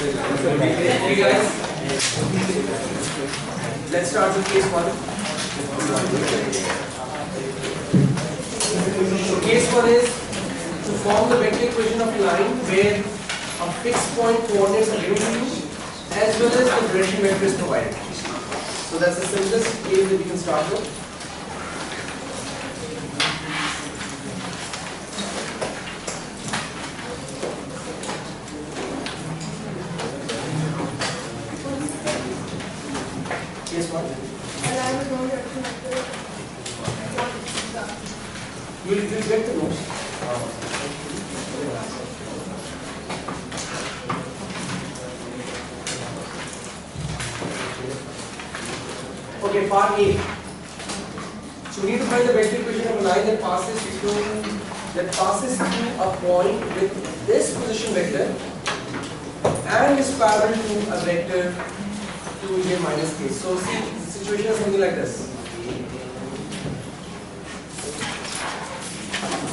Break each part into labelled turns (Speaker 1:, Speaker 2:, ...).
Speaker 1: Okay guys, let's start with case 1. So case 1 is to form the vector equation of a line where a fixed point coordinates are given to you as well as the direction vector is provided. So that's the simplest case that you can start with. Case 1. You will get the notes. Okay, part A. So we need to find the vector equation of a line that passes through a point with this position vector and is parallel to a vector 2j minus k. So see, the situation is something like this.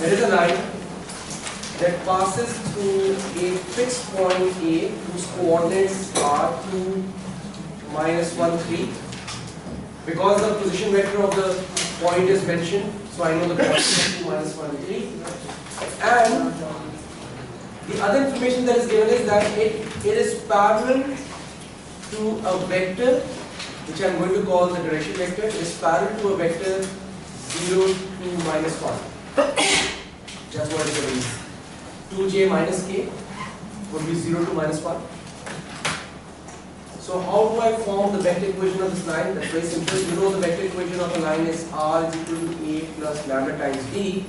Speaker 1: There is a line that passes through a fixed point A whose coordinates are 2, minus 1, 3. Because the position vector of the point is mentioned, so I know the point is 2, minus 1, 3. And the other information that is given is that it is parallel to a vector, which I am going to call the direction vector. It is parallel to a vector 0, 2, minus 1. That's what it is. 2j minus k would be 0 to minus 1. So how do I form the vector equation of this line? That's very simple. You know the vector equation of a line is r is equal to a plus lambda times b.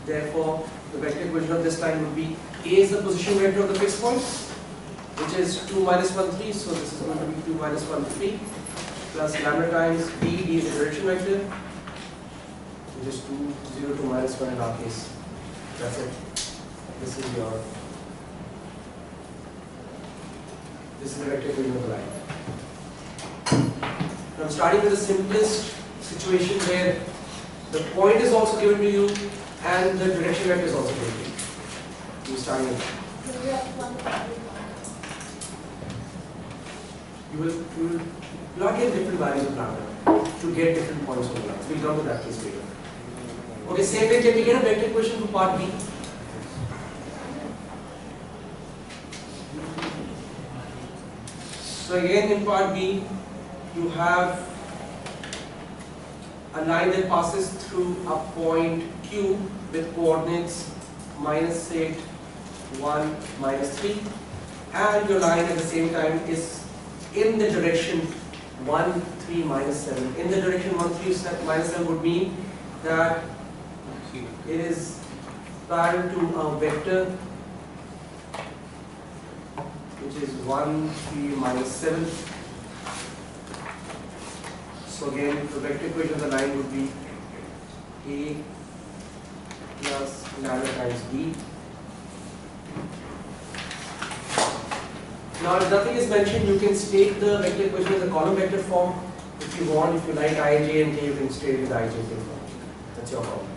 Speaker 1: Therefore, the vector equation of this line would be a is the position vector of the fixed point, which is 2 minus 1, 3. So this is going to be 2 minus 1, 3 plus lambda times b. B is the direction vector, which is 2, 0 to minus 1 in our case. That's it. This is the vector equation of the line. Now I'm starting with the simplest situation where the point is also given to you and the direction vector is also given to you. You're starting with you will plug in different values of lambda to get different points on the line. We'll come to that case later. Okay, same way, can we get a vector equation for part B? So again in part B, you have a line that passes through a point Q with coordinates minus 8, 1, minus 3, and your line at the same time is in the direction 1, 3, minus 7. In the direction 1, 3, minus 7 would mean that it is parallel to a vector which is 1, 3, minus 7. So again, the vector equation of the line would be a plus lambda times b. Now if nothing is mentioned, you can state the vector equation in the column vector form. If you want, if you like I, j and k, you can state it with I, j, k form. That's your problem.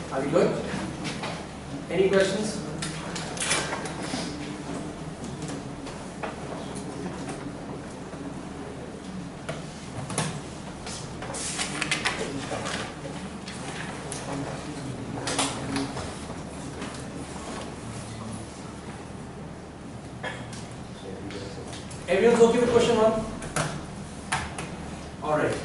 Speaker 1: Are we good? Any questions? Everyone's okay with question 1? All right.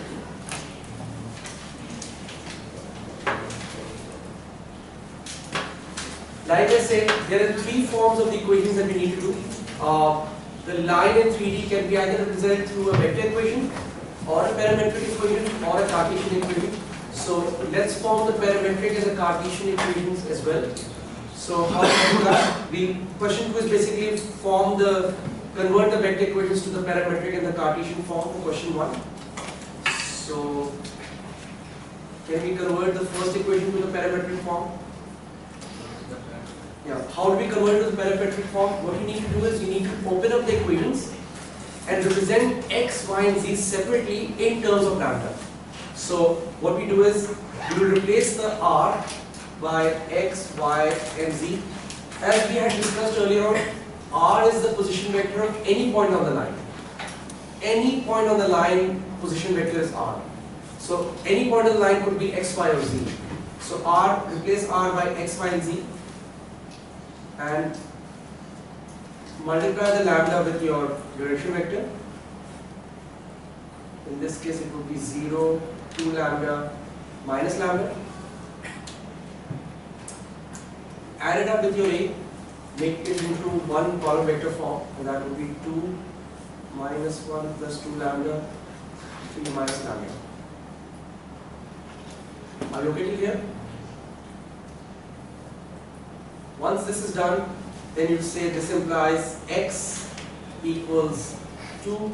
Speaker 1: Like I said, there are 3 forms of the equations that we need to do. The line in 3D can be either represented through a vector equation or a parametric equation or a Cartesian equation. So let's form the parametric as a Cartesian equations as well. So how do we do that? The question 2 is basically convert the vector equations to the parametric and the Cartesian form for question 1. So can we convert the first equation to the parametric form? Yeah. How do we convert it to the parametric form? What you need to do is you need to open up the equations and represent x, y and z separately in terms of lambda. So what we do is we will replace the r by x, y and z. As we had discussed earlier on, r is the position vector of any point on the line. Any point on the line, position vector is r. So any point on the line could be x, y or z. So replace r by x, y and z and multiply the lambda with your direction vector. In this case it would be 0, 2 lambda, minus lambda. Add it up with your A, make it into one column vector form, and that would be 2 minus 1 plus 2 lambda, 3 minus lambda. Are you okay till here? Once this is done, then you say this implies x equals 2,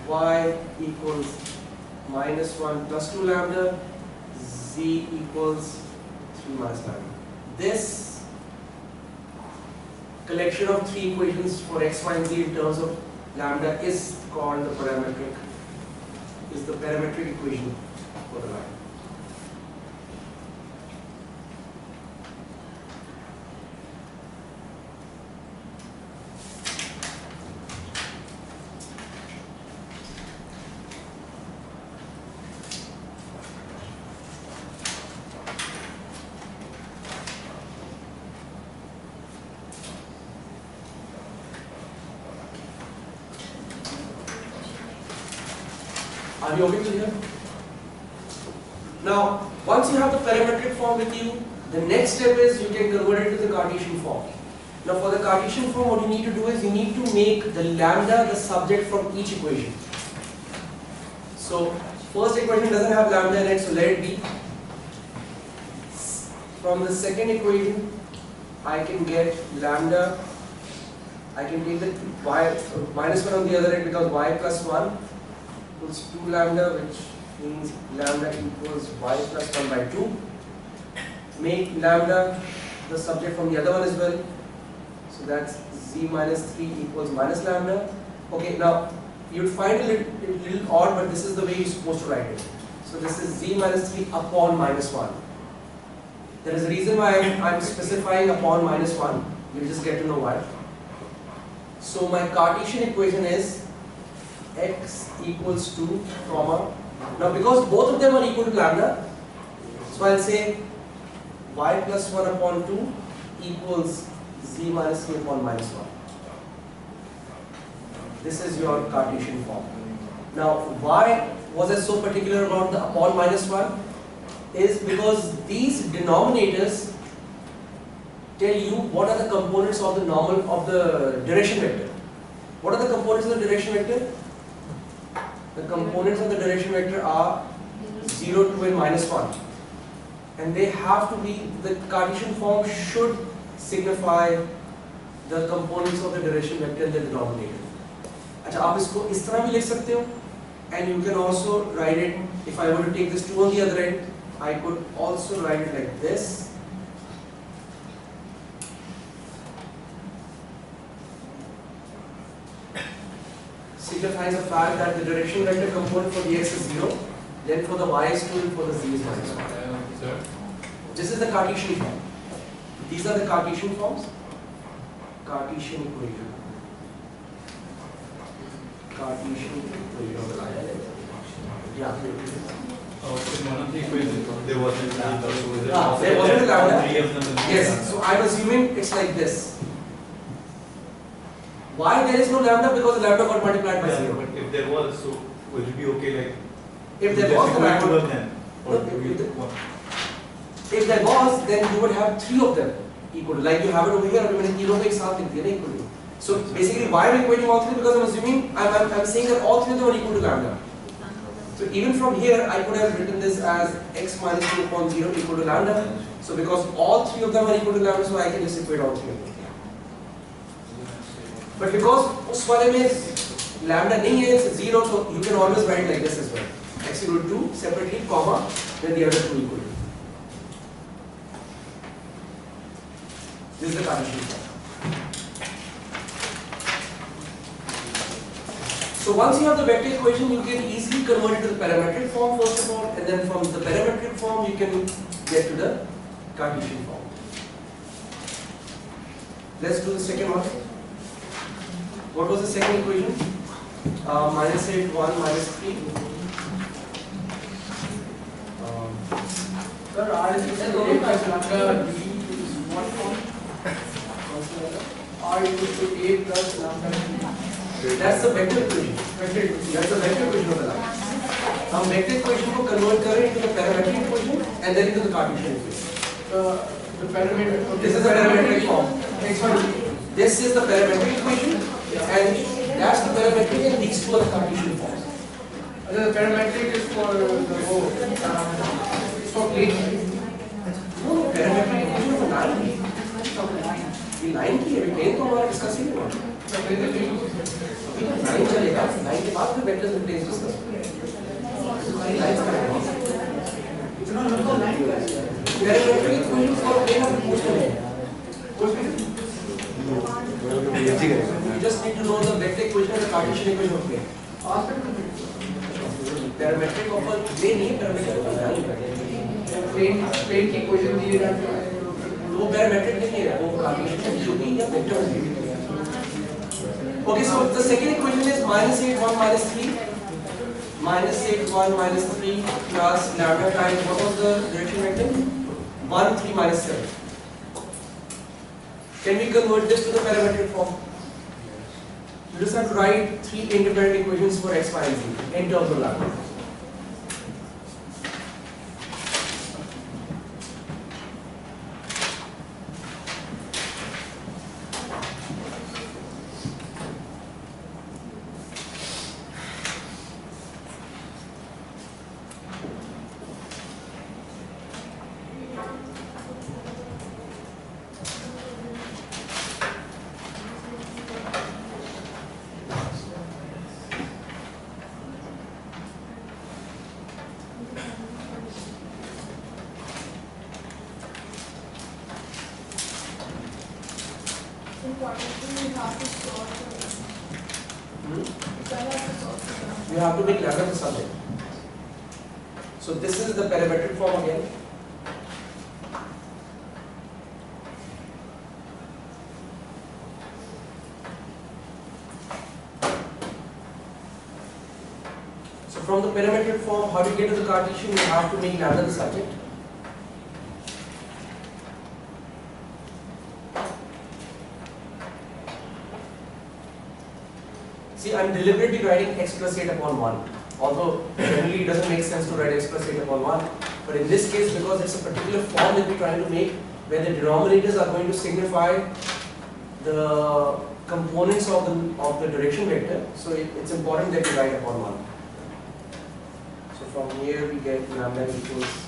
Speaker 1: y equals minus 1 plus 2 lambda, z equals 3 minus lambda. This collection of three equations for x, y and z in terms of lambda is called the parametric equation for the line. Are you okay to here? Now, once you have the parametric form with you, the next step is you can convert it to the Cartesian form. Now, for the Cartesian form, what you need to do is you need to make the lambda the subject from each equation. So, first equation doesn't have lambda in it, so let it be. From the second equation, I can get lambda. I can take the y minus 1 on the other end because y plus 1 equals 2 lambda, which means lambda equals y plus 1 by 2. Make lambda the subject from the other one as well. So that's z minus 3 equals minus lambda. Okay, now you'd find it a little odd, but this is the way you're supposed to write it. So this is z minus 3 upon minus 1. There is a reason why I'm specifying upon minus 1. You'll just get to know why. So my Cartesian equation is x equals 2, comma. Now because both of them are equal to lambda, so I'll say y plus 1 upon 2 equals z minus 3 upon minus 1. This is your Cartesian form. Now why was I so particular about the upon minus 1? Is because these denominators tell you what are the components of the direction vector. What are the components of the direction vector? The components of the direction vector are 0, 2 and minus 1. And they have to be, the Cartesian form should signify the components of the direction vector in the denominator. अच्छा, आप इसको इस तरह भी लिख सकते हो, and you can also write it, if I were to take this 2 on the other end, I could also write it like this. Signifies the fact that the direction vector component for the x is 0, then for the y is 2 and for the z is minus 1. This is the Cartesian form. These are the Cartesian forms. Cartesian equation. Cartesian equation of the line. Yeah.
Speaker 2: In one of the equations, there wasn't lambda.
Speaker 1: There wasn't a lambda.
Speaker 2: Three of them.
Speaker 1: Yes. So I'm assuming it's like this. Why there is no lambda? Because the lambda got multiplied by 0.
Speaker 2: But if there was, so would it be okay? Like
Speaker 1: if there was the lambda, if there was, then you would have 3 of them equal. Like you have it over here. Equally. So basically, why I'm equating all 3? Because I'm assuming I'm saying that all 3 of them are equal to lambda. So even from here, I could have written this as x minus 2 upon 0 equal to lambda. So because all 3 of them are equal to lambda, so I can just equate all 3 of them. But because उस वाले में lambda नहीं है, it's 0, so you can always write like this as well. X equal to 2 separately, comma, then the other 2 equal to. This is the Cartesian form. So once you have the vector equation, you can easily convert it to the parametric form first of all, and then from the parametric form you can get to the Cartesian form. Let's do the second one. What was the second equation? Minus 8, 1, minus 3.
Speaker 3: Sir, R is equal to 8 plus lambda d is what form? R equals to 8 plus lambda d.
Speaker 1: That's the vector equation. That's the vector equation of the line. हम vector equation को convert करें into the parametric equation and then into the Cartesian equation.
Speaker 3: The parametric.
Speaker 1: This is the parametric form.
Speaker 3: Sorry.
Speaker 1: This is the parametric equation, and that's the parametric, and these two are the Cartesian forms.
Speaker 3: The parametric is for it's for plane.
Speaker 1: No, parametric equation for line. ये line की है, plane तो हमारा discuss ही नहीं हुआ. line चलेगा, line के बाद फिर vectors and planes discuss. हमारी lines करेंगे. Parametric equation for plane आप पूछ रहे हैं. You just need to know the vector equation and the Cartesian equation of plane. Parametric of a plane नहीं, parametric of a line.
Speaker 3: Plane की equation दिए जाते हैं.
Speaker 1: वो parametric नहीं है, वो Cartesian जो भी या vector है. Okay, so the second equation is minus 8, 1, minus 3. Minus 8, 1, minus 3 plus lambda times what was the direction vector? 1, 3, minus 7. Can we convert this to the parametric form? You just have to write 3 independent equations for x, y, and z in terms of lambda. You have to make lambda the subject. So this is the parametric form again. So from the parametric form, how do you get to the Cartesian? You have to make lambda the subject. See, I am deliberately writing x plus 8 upon 1. Although generally it doesn't make sense to write x plus 8 upon 1. But in this case, because it's a particular form that we're trying to make, where the denominators are going to signify the components of the direction vector, so it's important that we write upon 1. So from here we get lambda equals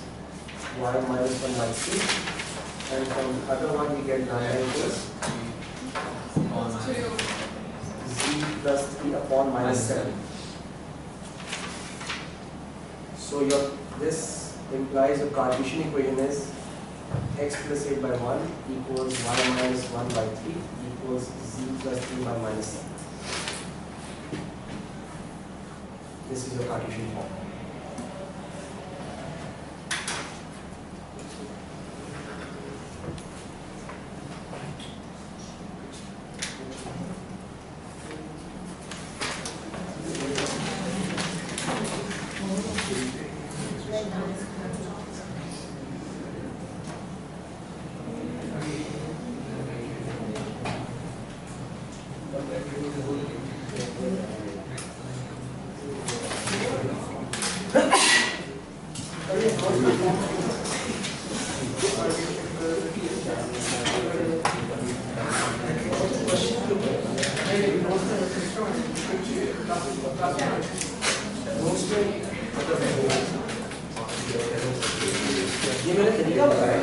Speaker 1: y minus 1 minus 3. And from the other one we get lambda equals z plus 3 upon minus 7. So this implies your Cartesian equation is x plus 8 by 1 equals y minus 1 by 3 equals z plus 3 by minus 7. This is your Cartesian form. ये मैंने तरीका बताया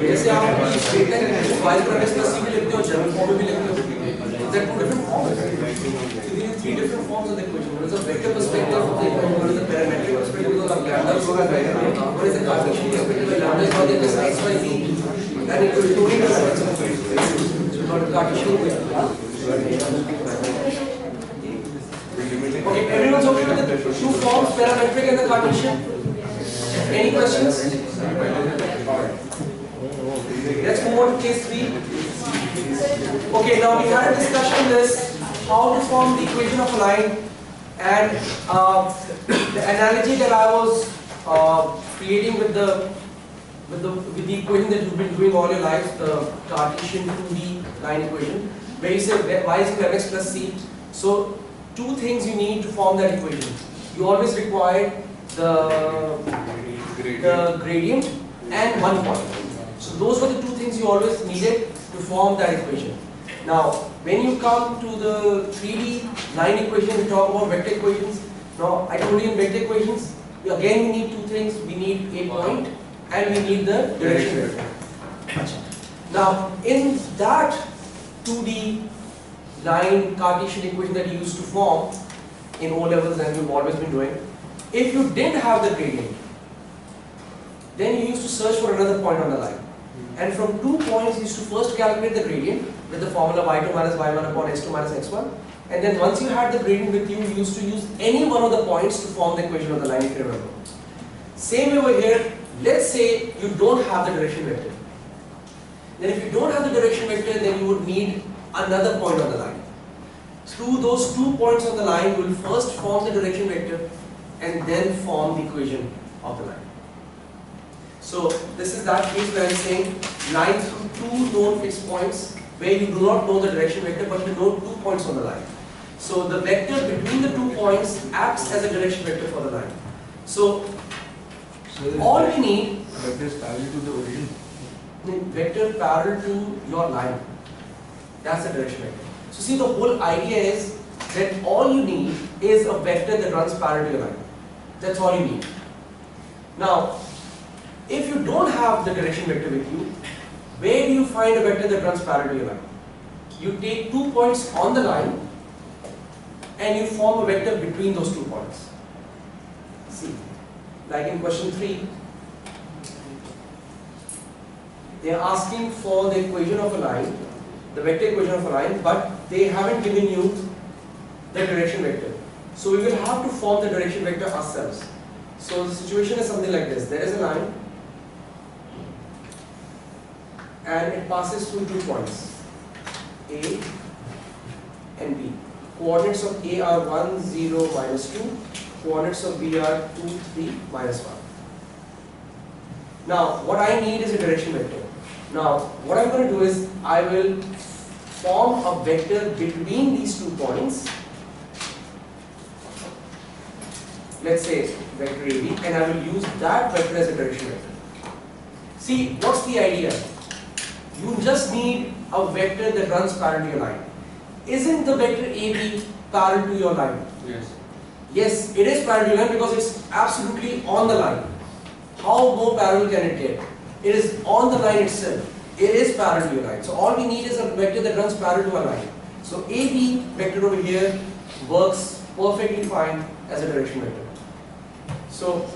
Speaker 1: जैसे आप straight line y पर x plus c भी लिखते हो, जनरल फॉर्म में भी लिखते हो, there are two different forms. So these are three different forms of the equation. One is a vector perspective of the equation, one is a parametric perspective of lambda is equal to one is a Cartesian perspective where lambda is not equal to x by z and equal to 2 into x. So not Cartesian equation. Okay, everyone's okay with the two forms, parametric and the Cartesian? Any questions? Let's move on to case 3. Okay, now we had a discussion on this, how to form the equation of a line, and the analogy that I was creating with the equation that you've been doing all your life, the Cartesian 2D line equation, where you say y is equal to mx plus c. So two things you need to form that equation. You always require the gradient and one point. So those were the two things you always needed to form that equation. Now, when you come to the 3D line equation, we talk about vector equations. Now, I told you in vector equations, again we need two things. We need a point and we need the direction vector. Now, in that 2D line Cartesian equation that you used to form in O levels and you've always been doing, if you didn't have the gradient, then you used to search for another point on the line. And from 2 points, you used to first calculate the gradient with the formula y2 minus y1 upon x2 minus x1. And then once you had the gradient with you, you used to use any one of the points to form the equation of the line, if you remember. Same over here, let's say you don't have the direction vector. Then if you don't have the direction vector, then you would need another point on the line. Through those 2 points on the line, you will first form the direction vector and then form the equation of the line. So this is that case where I am saying line through 2 known fixed points where you do not know the direction vector but you know 2 points on the line. So the vector between the 2 points acts as a direction vector for the line. So all we need
Speaker 2: Vector is parallel to the origin.
Speaker 1: Vector parallel to your line. That's the direction vector. So see, the whole idea is that all you need is a vector that runs parallel to your line. That's all you need. Now, if you don't have the direction vector with you, where do you find a vector that runs parallel to your line? You take 2 points on the line and you form a vector between those 2 points. See, like in question 3, they are asking for the equation of a line, the vector equation of a line, but they haven't given you the direction vector. So we will have to form the direction vector ourselves. So the situation is something like this. There is a line and it passes through 2 points, A and B. Coordinates of A are 1, 0, minus 2. Coordinates of B are 2, 3, minus 1. Now, what I need is a direction vector. Now, what I'm going to do is, I will form a vector between these 2 points. Let's say vector AB, and I will use that vector as a direction vector. See, what's the idea? You just need a vector that runs parallel to your line. Isn't the vector AB parallel to your line?
Speaker 2: Yes.
Speaker 1: Yes, it is parallel to your line because it's absolutely on the line. How more parallel can it get? It is on the line itself. It is parallel to your line. So all we need is a vector that runs parallel to our line. So AB vector over here works perfectly fine as a direction vector. So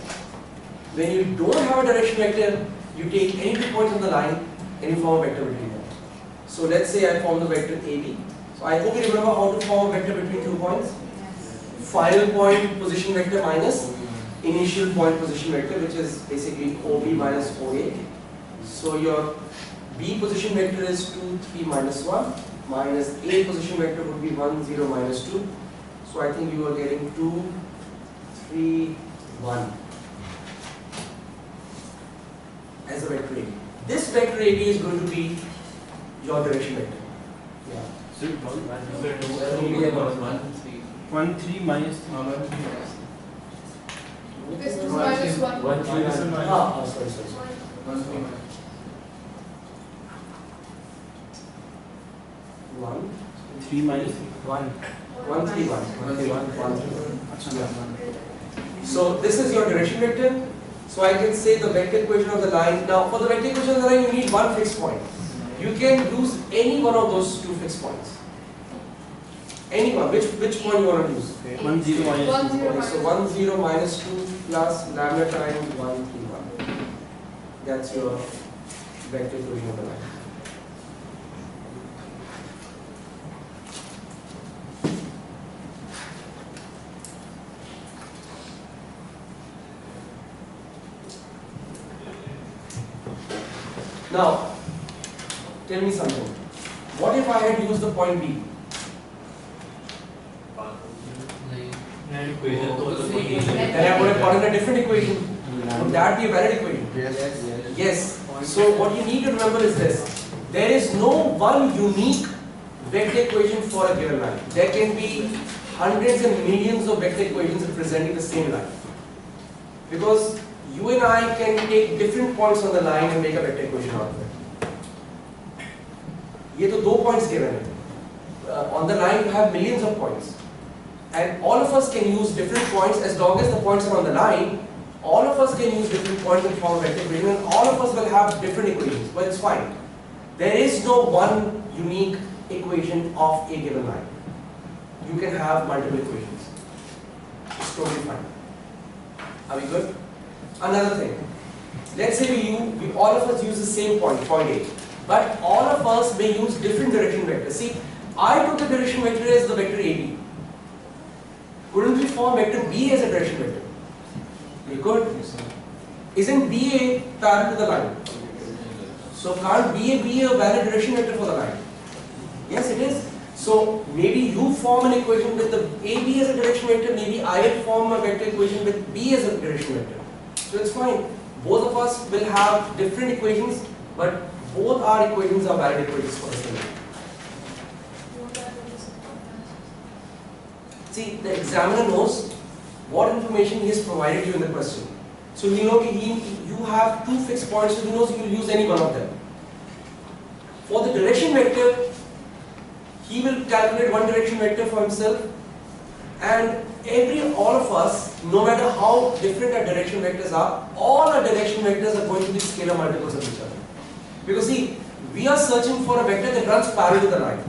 Speaker 1: when you don't have a direction vector, you take any 2 points on the line and you form a vector between them. So let's say I form the vector AB. So I hope you remember how to form a vector between 2 points. Final point position vector minus initial point position vector, which is basically OB minus OA. So your B position vector is 2, 3, minus 1, minus A position vector would be 1, 0, minus 2. So I think you are getting 2, 3, 1 as a vector AB. This vector AB is going to be your direction vector. Yeah.
Speaker 4: So
Speaker 2: 1, 3.
Speaker 4: 1, 3 minus 3.
Speaker 3: This is minus 1.
Speaker 1: Sorry.
Speaker 2: 1, 3.
Speaker 1: 1,
Speaker 4: 3 minus
Speaker 1: 1, 1, 3, 1. So this is your direction vector. So I can say the vector equation of the line. Now for the vector equation of the line, you need one fixed point. You can use any one of those two fixed points. Any one. Which point you want to use?
Speaker 4: 1 0 minus
Speaker 3: 1
Speaker 4: 2.
Speaker 3: 0
Speaker 1: Okay, so 1 0 minus 2 plus lambda times 1 3 1. That's your vector equation of the line. Now, tell me something. What if I had used the point B?
Speaker 2: equation तो तो
Speaker 1: Then I would have gotten a different equation. Would that be a valid equation? Yes. So what you need to remember is this. There is no one unique vector equation for a given line. There can be hundreds and millions of vector equations representing the same line. Because you and I can take different points on the line and make a vector equation out of it. ये तो दो points given है. On the line you have millions of points. And all of us can use different points as long as the points are on the line. All of us can use different points and form a vector equation, and all of us will have different equations, but it's fine. There is no one unique equation of a given line. You can have multiple equations. It's totally fine. Are we good? Another thing. Let's say we all of us use the same point, point A, but all of us may use different direction vectors. See, I took the direction vector as the vector AB. Couldn't we form vector B as a direction vector? We could. Isn't BA parallel to the line? So can't BA be a valid direction vector for the line? Yes, it is. So maybe you form an equation with the AB as a direction vector, maybe I will form a vector equation with B as a direction vector. So it's fine. Both of us will have different equations, but both our equations are valid equations for the same line. See, the examiner knows what information he has provided you in the question. So he knows you have two fixed points, so he knows you will use any one of them. For the direction vector, he will calculate one direction vector for himself, and all of us, no matter how different our direction vectors are, all our direction vectors are going to be scalar multiples of each other. Because see, we are searching for a vector that runs parallel to the line.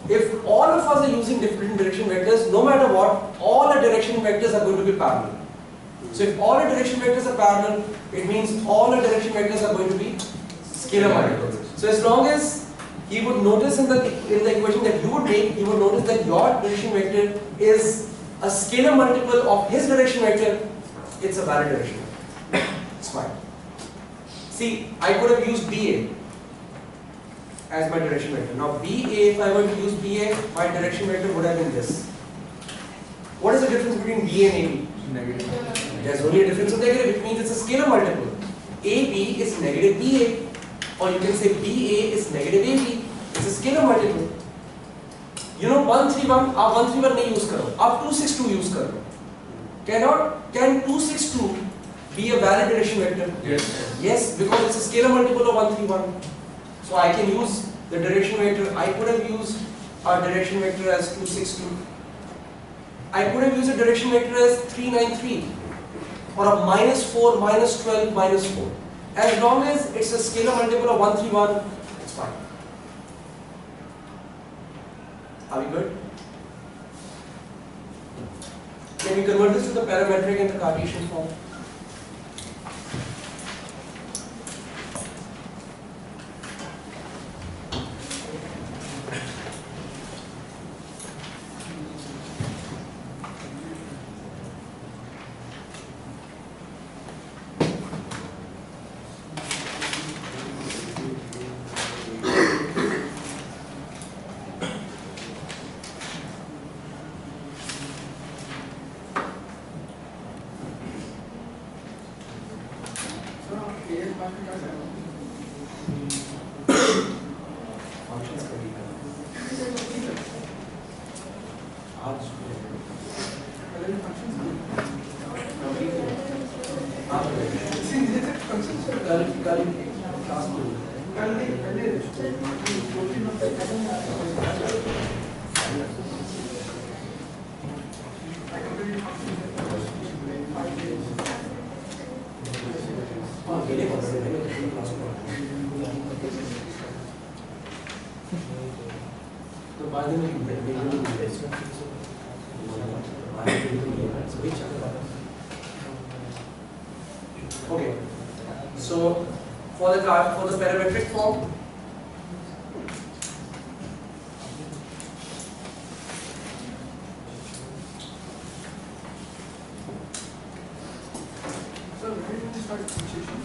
Speaker 1: If all of us are using different direction vectors, no matter what, all our direction vectors are going to be parallel. So if all our direction vectors are parallel, it means all our direction vectors are going to be scalar multiples. So as long as he would notice in the equation that you would make, he would notice that your direction vector is a scalar multiple of his direction vector, it's a valid direction vector. It's fine. See, I could have used BA as my direction vector. Now BA, if I were to use BA, my direction vector would have been this. What is the difference between BA and AB?
Speaker 2: negative.
Speaker 1: There's only a difference of negative, which means it's a scalar multiple. AB is negative BA, or you can say BA is negative AB. It's a scalar multiple. You know 131, आप 131 नहीं use करो, आप 262 use करो. Can 262 be a valid direction vector?
Speaker 2: Yes.
Speaker 1: Yes, because it's a scalar multiple of 131. So I can use the direction vector. I could have used a direction vector as 262. I could have used a direction vector as 393 or a -4, -12, -4. As long as it's a scalar multiple of 131, it's fine. Are we good? Can we convert this to the parametric and the Cartesian form? Okay. So for the parametric form,
Speaker 3: So when did you start differentiation?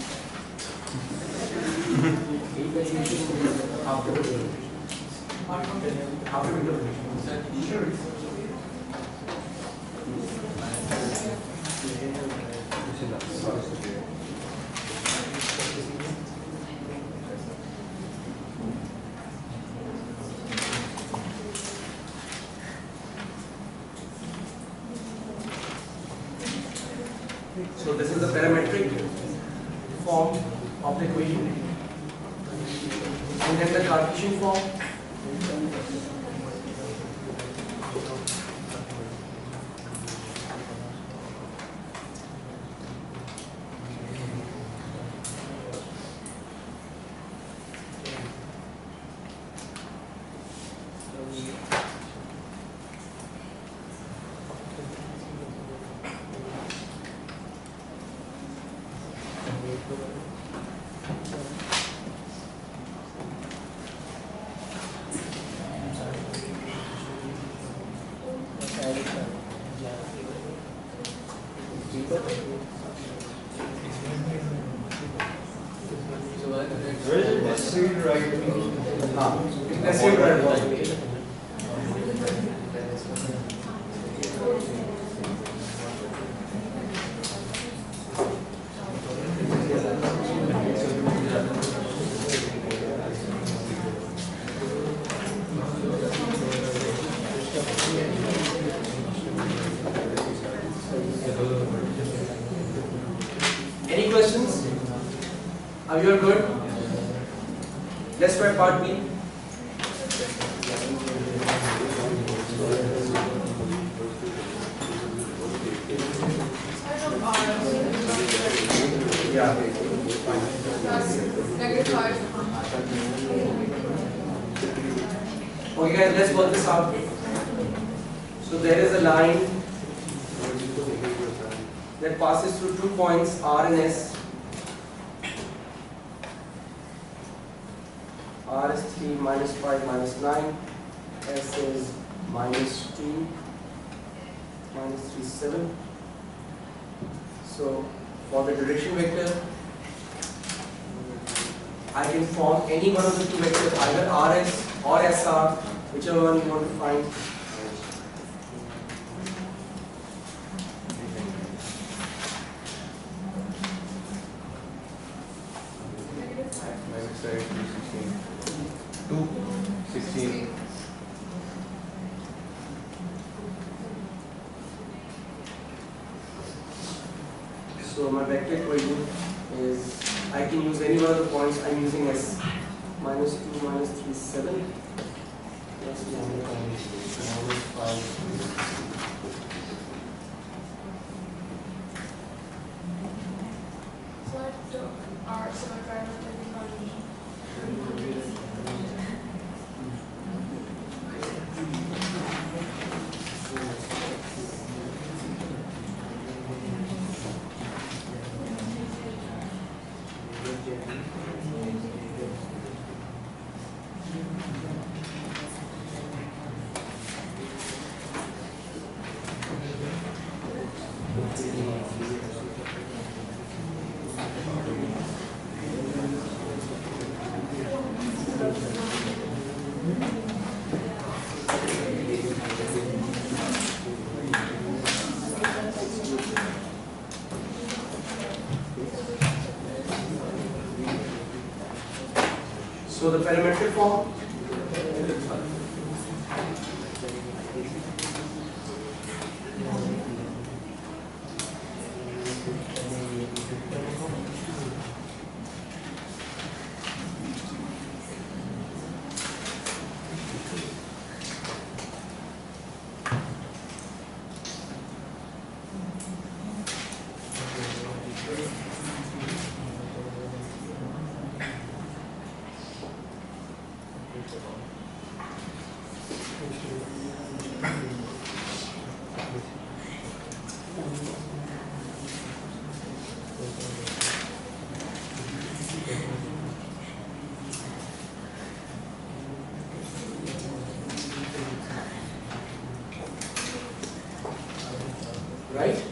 Speaker 1: after So this is the parametric form of the equation, and then the Cartesian form.
Speaker 2: Where is it necessary to write?
Speaker 1: Necessary to write. Any questions? Are you all good? Let's try part B. Yeah. Okay guys, let's work this out. So there is a line that passes through 2 points R and S. R is 3, -5, -9. S is -2, -3, 7. So for the direction vector, I can form any one of the 2 vectors, either RS or SR, whichever one you want to find.
Speaker 2: -5, 2, 16.
Speaker 1: So my vector equation is, I can use any one of the points I'm using as -2, -3, 7, -5.
Speaker 5: So I took R, so I tried to take the Cartesian.
Speaker 1: So the parametric form, Right?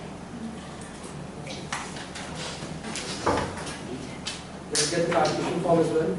Speaker 1: Let's get the calculation form as well.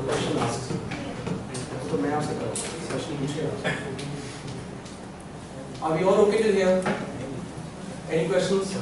Speaker 1: Question asks. So मैं आपसे question पूछेगा. Are we all okay till here? Any questions?